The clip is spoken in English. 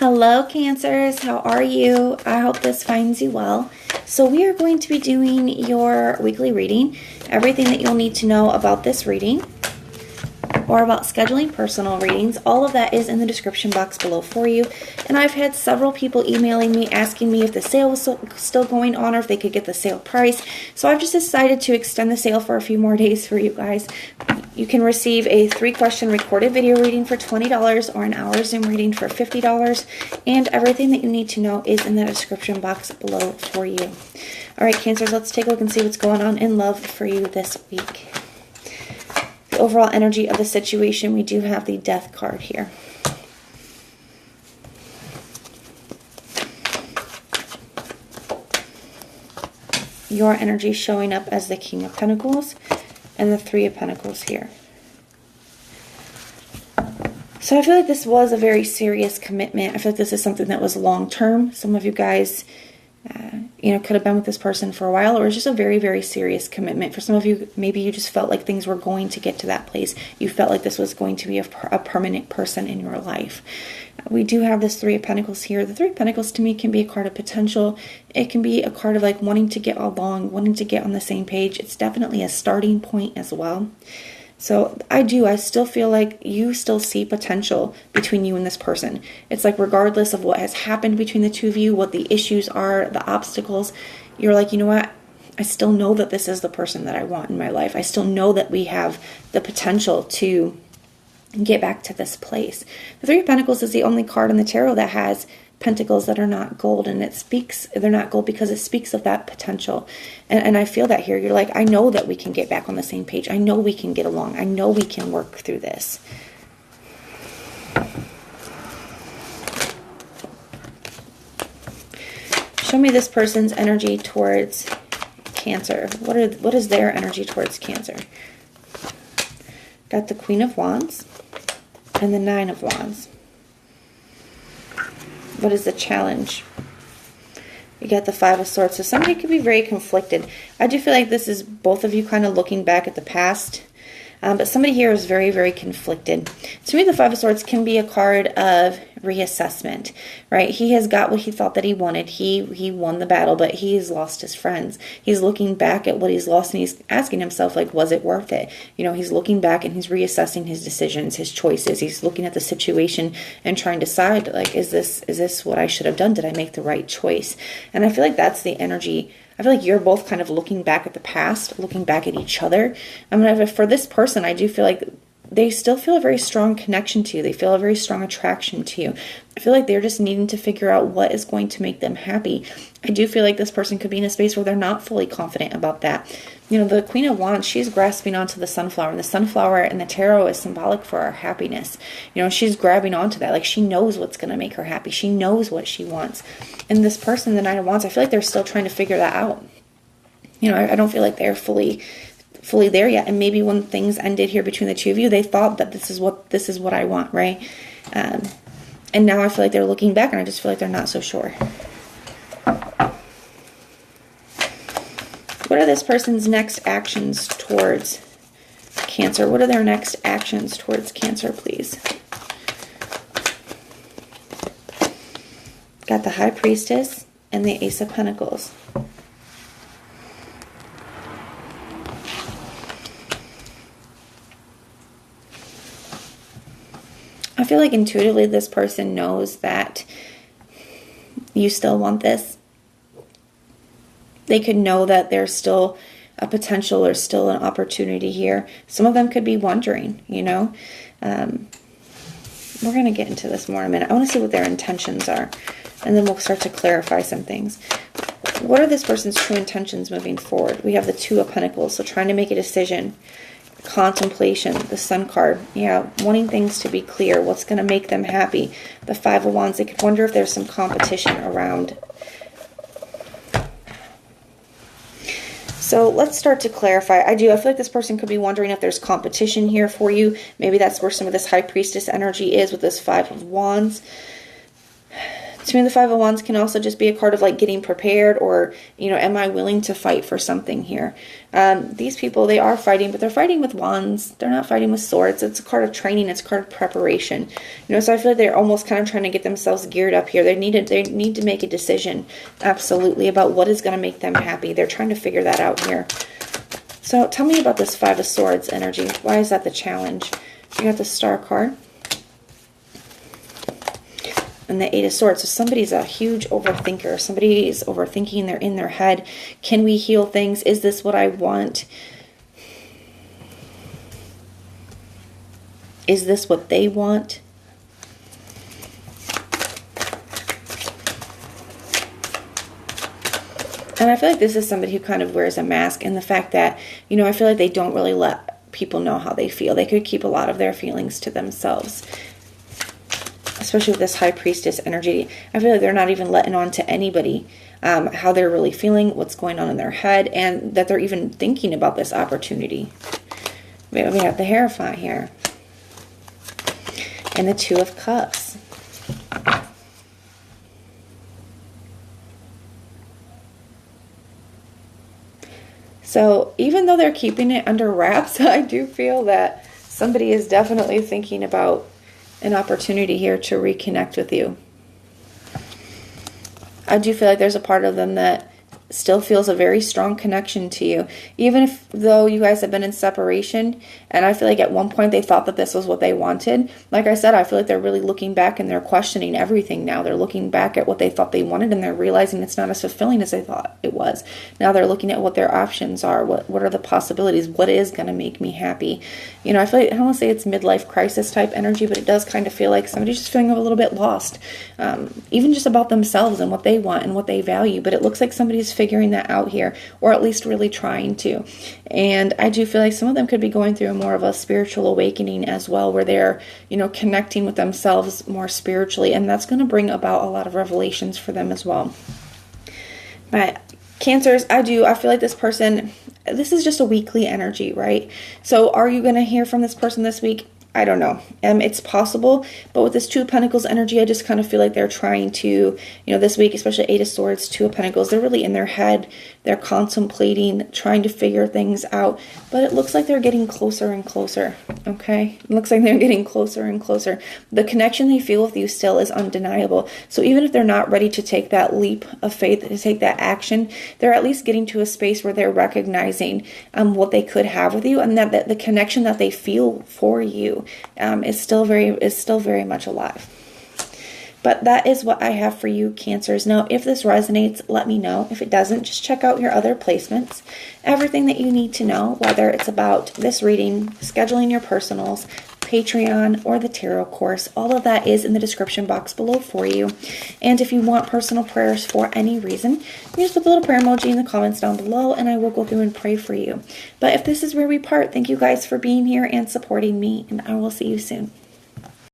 Hello Cancers, how are you? I hope this finds you well. So we are going to be doing your weekly reading, everything that you'll need to know about this reading or about scheduling personal readings. All of that is in the description box below for you. And I've had several people emailing me asking me if the sale was still going on or if they could get the sale price. So I've just decided to extend the sale for a few more days for you guys. You can receive a 3-question recorded video reading for $20 or an hour Zoom reading for $50. And everything that you need to know is in the description box below for you. All right, Cancers, let's take a look and see what's going on in love for you this week. The overall energy of the situation, we do have the Death card here. Your energy showing up as the King of Pentacles and the Three of Pentacles here. So I feel like this was a very serious commitment. I feel like this is something that was long-term. Some of you guys could have been with this person for a while, or it's just a very, very serious commitment. For some of you, maybe you just felt like things were going to get to that place. You felt like this was going to be a permanent person in your life. We do have this Three of Pentacles here. The Three of Pentacles to me can be a card of potential. It can be a card of like wanting to get along, wanting to get on the same page. It's definitely a starting point as well. So I still feel like you still see potential between you and this person. It's like regardless of what has happened between the two of you, what the issues are, the obstacles, you're like, you know what? I still know that this is the person that I want in my life. I still know that we have the potential to get back to this place. The Three of Pentacles is the only card in the tarot that has pentacles that are not gold, and they're not gold because it speaks of that potential. And I feel that here. You're like, I know that we can get back on the same page. I know we can get along. I know we can work through this. Show me this person's energy towards Cancer. What is their energy towards Cancer? Got the Queen of Wands and the Nine of Wands. What is the challenge? You got the Five of Swords. So somebody could be very conflicted. I do feel like this is both of you kind of looking back at the past. But somebody here is very, very conflicted. To me, the Five of Swords can be a card of reassessment, right? He has got what he thought that he wanted. He won the battle, but he's lost his friends. He's looking back at what he's lost, and he's asking himself, like, was it worth it? You know, he's looking back and he's reassessing his decisions, his choices. He's looking at the situation and trying to decide, like, is this what I should have done? Did I make the right choice? And I feel like that's the energy. I feel like you're both kind of looking back at the past, looking back at each other. For this person, I do feel like they still feel a very strong connection to you. They feel a very strong attraction to you. I feel like they're just needing to figure out what is going to make them happy. I do feel like this person could be in a space where they're not fully confident about that. You know, the Queen of Wands, she's grasping onto the sunflower, and the sunflower in the tarot is symbolic for our happiness. You know, she's grabbing onto that. Like, she knows what's going to make her happy. She knows what she wants. And this person, the Nine of Wands, I feel like they're still trying to figure that out. You know, I don't feel like they're fully there yet. And maybe when things ended here between the two of you, they thought that this is what I want, right? And now I feel like they're looking back, and I just feel like they're not so sure. What are this person's next actions towards Cancer? What are their next actions towards Cancer, please? Got the High Priestess and the Ace of Pentacles. I feel like intuitively this person knows that you still want this. They could know that there's still a potential or still an opportunity here. Some of them could be wondering, you know. We're going to get into this more in a minute. I want to see what their intentions are, and then we'll start to clarify some things. What are this person's true intentions moving forward? We have the Two of Pentacles, so trying to make a decision. Contemplation, the Sun card, wanting things to be clear, what's going to make them happy. The Five of Wands, they could wonder if there's some competition around. So let's start to clarify. I feel like this person could be wondering if there's competition here for you. Maybe that's where some of this High Priestess energy is with this Five of Wands. To me, the Five of Wands can also just be a card of like getting prepared, or, you know, am I willing to fight for something here? These people, they are fighting, but they're fighting with wands. They're not fighting with swords. It's a card of training. It's a card of preparation. You know, so I feel like they're almost kind of trying to get themselves geared up here. They need to make a decision, absolutely, about what is going to make them happy. They're trying to figure that out here. So tell me about this Five of Swords energy. Why is that the challenge? You got the Star card. And the Eight of Swords. So somebody's a huge overthinker. Somebody is overthinking. They're in their head. Can we heal things? Is this what I want? Is this what they want? And I feel like this is somebody who kind of wears a mask, and the fact that, you know, I feel like they don't really let people know how they feel. They could keep a lot of their feelings to themselves. Especially with this High Priestess energy. I feel like they're not even letting on to anybody how they're really feeling, what's going on in their head, and that they're even thinking about this opportunity. We have the Hierophant here. And the Two of Cups. So even though they're keeping it under wraps, I do feel that somebody is definitely thinking about an opportunity here to reconnect with you. I do feel like there's a part of them that still feels a very strong connection to you, even if though you guys have been in separation. And I feel like at one point they thought that this was what they wanted. Like I said, I feel like they're really looking back and they're questioning everything now. They're looking back at what they thought they wanted, and they're realizing it's not as fulfilling as they thought it was. Now they're looking at what their options are. What are the possibilities? What is going to make me happy? You know, I feel like, I don't want to say it's midlife crisis type energy, but it does kind of feel like somebody's just feeling a little bit lost, even just about themselves and what they want and what they value. But it looks like somebody's figuring that out here, or at least really trying to. And I do feel like some of them could be going through more of a spiritual awakening as well, where they're, you know, connecting with themselves more spiritually, and that's going to bring about a lot of revelations for them as well. But Cancers, I feel like this person, this is just a weekly energy, right? So are you going to hear from this person this week? I don't know. It's possible, but with this Two of Pentacles energy, I just kind of feel like they're trying to, you know, this week, especially Eight of Swords, Two of Pentacles, they're really in their head. They're contemplating, trying to figure things out, but it looks like they're getting closer and closer, okay? It looks like they're getting closer and closer. The connection they feel with you still is undeniable. So even if they're not ready to take that leap of faith, to take that action, they're at least getting to a space where they're recognizing what they could have with you, and that the connection that they feel for you is still very much alive. But that is what I have for you, Cancers. Now, if this resonates, let me know. If it doesn't, just check out your other placements. Everything that you need to know, whether it's about this reading, scheduling your personals, Patreon, or the tarot course, all of that is in the description box below for you. And if you want personal prayers for any reason, you just put the little prayer emoji in the comments down below, and I will go through and pray for you. But if this is where we part, thank you guys for being here and supporting me, and I will see you soon.